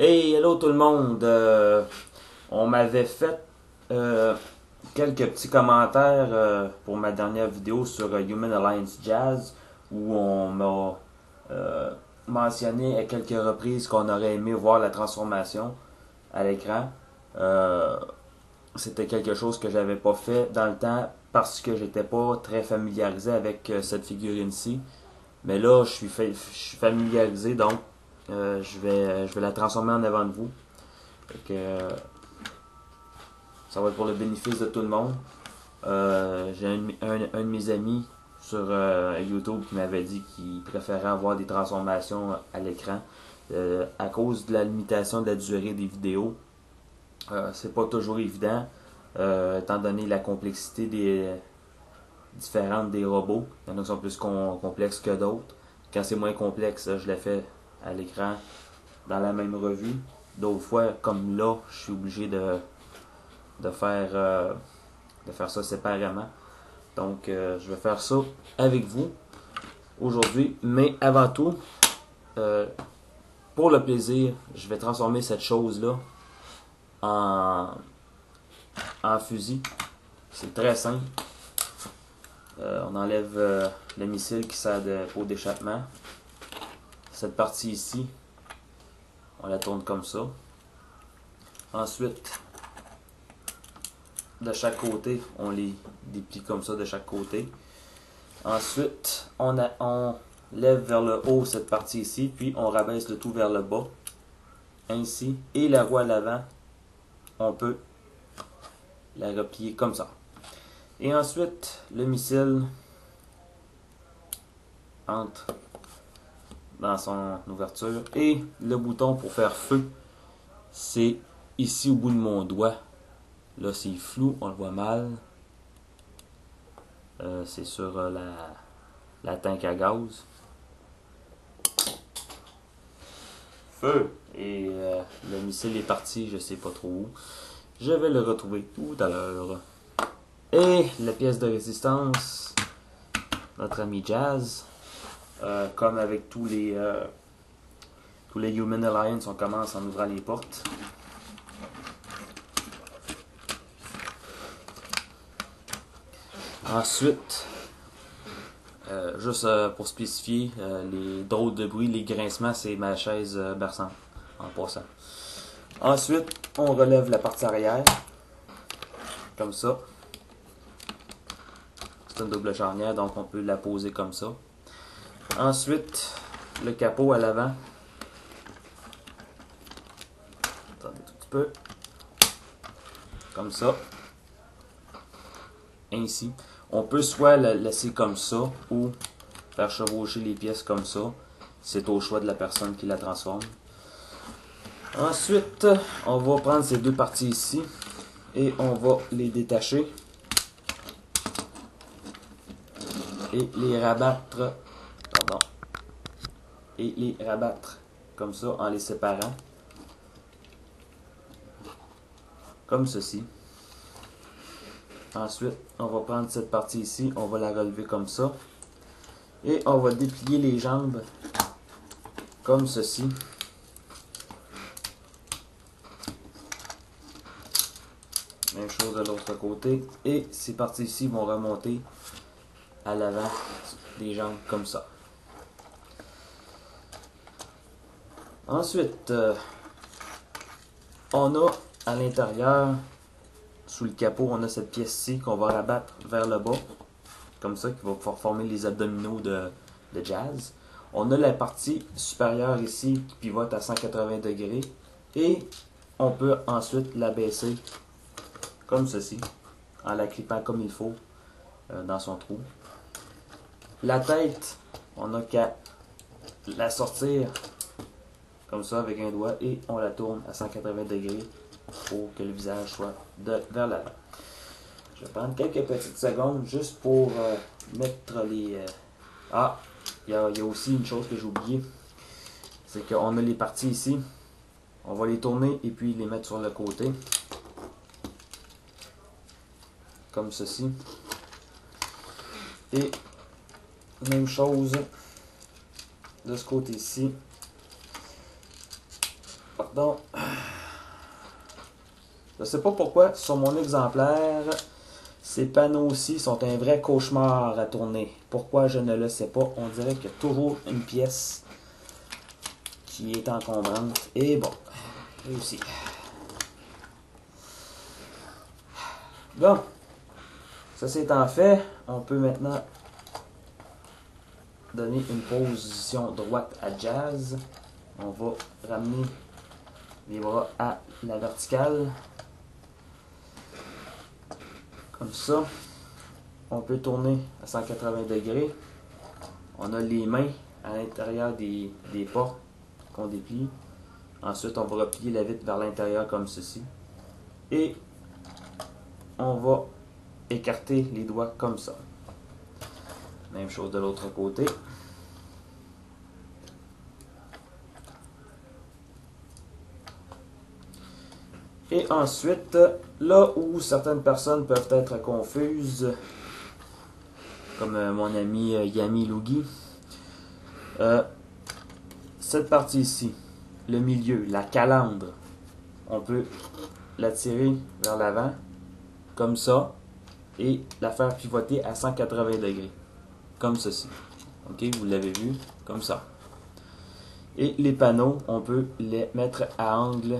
Hey, hello tout le monde! On m'avait fait quelques petits commentaires pour ma dernière vidéo sur Human Alliance Jazz où on m'a mentionné à quelques reprises qu'on aurait aimé voir la transformation à l'écran. C'était quelque chose que j'avais pas fait dans le temps parce que j'étais pas très familiarisé avec cette figurine-ci. Mais là, je suis familiarisé, donc je vais la transformer en avant de vous. Fait que, ça va être pour le bénéfice de tout le monde. J'ai un de mes amis sur YouTube qui m'avait dit qu'il préférait avoir des transformations à l'écran. À cause de la limitation de la durée des vidéos, c'est pas toujours évident, étant donné la complexité différente des robots. Il y en a qui sont plus complexes que d'autres. Quand c'est moins complexe, je le fais à l'écran dans la même revue. D'autres fois, comme là, je suis obligé de faire ça séparément. Donc, je vais faire ça avec vous aujourd'hui. Mais avant tout, euh, pour le plaisir, je vais transformer cette chose-là en, en fusil. C'est très simple. On enlève le missile qui sert de pot d'échappement. Cette partie ici, on la tourne comme ça. Ensuite, de chaque côté, on les déplie comme ça de chaque côté. Ensuite, on lève vers le haut cette partie ici, puis on rabaisse le tout vers le bas, ainsi. Et la roue à l'avant, on peut la replier comme ça. Et ensuite, le missile entre dans son ouverture. Et le bouton pour faire feu, c'est ici au bout de mon doigt. Là, c'est flou, on le voit mal. C'est sur la tank à gaz. Feu! Et le missile est parti, je sais pas trop où. Je vais le retrouver tout à l'heure. Et la pièce de résistance, notre ami Jazz. Comme avec tous les Human Alliance, on commence en ouvrant les portes. Ensuite, juste pour spécifier, les drôles de bruit, les grincements, c'est ma chaise berçante en passant. Ensuite, on relève la partie arrière, comme ça. C'est une double charnière, donc on peut la poser comme ça. Ensuite, le capot à l'avant. Attendez un tout petit peu. Comme ça. Ainsi. On peut soit la laisser comme ça ou faire chevaucher les pièces comme ça. C'est au choix de la personne qui la transforme. Ensuite, on va prendre ces deux parties ici et on va les détacher et les rabattre. Pardon. Et les rabattre comme ça en les séparant. Comme ceci. Ensuite, on va prendre cette partie ici, on va la relever comme ça. Et on va déplier les jambes comme ceci. Même chose de l'autre côté. Et ces parties ici vont remonter à l'avant des jambes comme ça. Ensuite, on a à l'intérieur, sous le capot, on a cette pièce-ci qu'on va rabattre vers le bas. Comme ça, qui va pouvoir former les abdominaux de Jazz. On a la partie supérieure ici qui pivote à 180 degrés. Et on peut ensuite la baisser comme ceci, en la clipant comme il faut dans son trou. La tête, on n'a qu'à la sortir comme ça avec un doigt et on la tourne à 180 degrés pour que le visage soit vers l'avant. Je vais prendre quelques petites secondes juste pour mettre les... Ah, il y a aussi une chose que j'ai oublié. C'est qu'on a les parties ici. On va les tourner et puis les mettre sur le côté. Comme ceci. Et même chose de ce côté-ci. pardon. Je sais pas pourquoi, sur mon exemplaire, ces panneaux-ci sont un vrai cauchemar à tourner. Pourquoi, je ne le sais pas. On dirait qu'il y a toujours une pièce qui est encombrante. Et bon, réussi. Bon, ça c'est en fait. On peut maintenant donner une position droite à Jazz. On va ramener les bras à la verticale. Comme ça. On peut tourner à 180 degrés. On a les mains à l'intérieur des portes qu'on déplie. Ensuite, on va replier la vitre vers l'intérieur comme ceci. Et on va écarter les doigts comme ça. Même chose de l'autre côté. Et ensuite, là où certaines personnes peuvent être confuses, comme mon ami Yami Logi, cette partie ici, le milieu, la calandre, on peut la tirer vers l'avant, comme ça, et la faire pivoter à 180 degrés, comme ceci. Ok, vous l'avez vu, comme ça. Et les panneaux, on peut les mettre à angle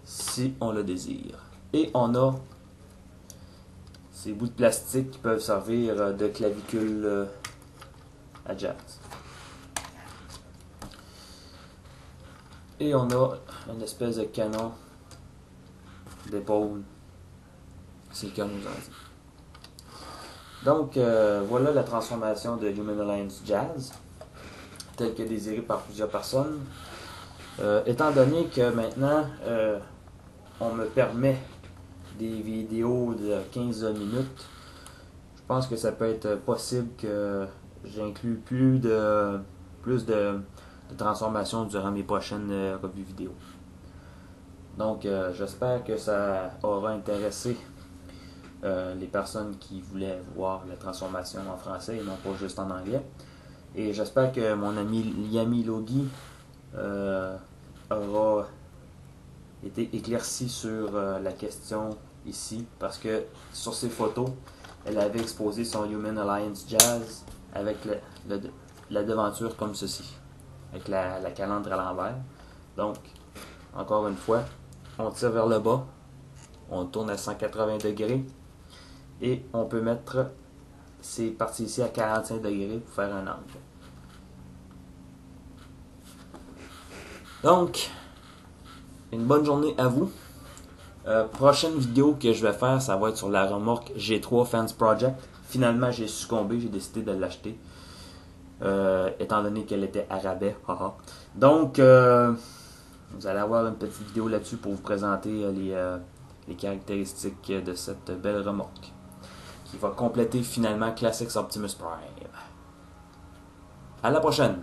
si on le désire. Et on a ces bouts de plastique qui peuvent servir de clavicule à Jazz. Et on a une espèce de canon d'épaule. C'est le cas nous en dit. Donc, voilà la transformation de Human Alliance Jazz, telle que désirée par plusieurs personnes. Étant donné que maintenant, on me permet des vidéos de 15 minutes, je pense que ça peut être possible que j'inclue plus de transformations durant mes prochaines revues vidéo. Donc, j'espère que ça aura intéressé les personnes qui voulaient voir la transformation en français et non pas juste en anglais. Et j'espère que mon ami Yami Logi aura été éclairci sur la question ici, parce que sur ses photos, elle avait exposé son Human Alliance Jazz avec la devanture comme ceci, avec la calandre à l'envers. Donc, encore une fois, on tire vers le bas, on tourne à 180 degrés, et on peut mettre ces parties ici à 45 degrés pour faire un angle. Donc, une bonne journée à vous. Prochaine vidéo que je vais faire, ça va être sur la remorque G3 Fans Project. Finalement, j'ai succombé, j'ai décidé de l'acheter, étant donné qu'elle était à rabais. Donc, vous allez avoir une petite vidéo là-dessus pour vous présenter les caractéristiques de cette belle remorque, qui va compléter finalement Classics Optimus Prime. À la prochaine,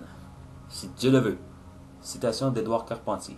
si Dieu le veut. Citation d'Édouard Carpentier.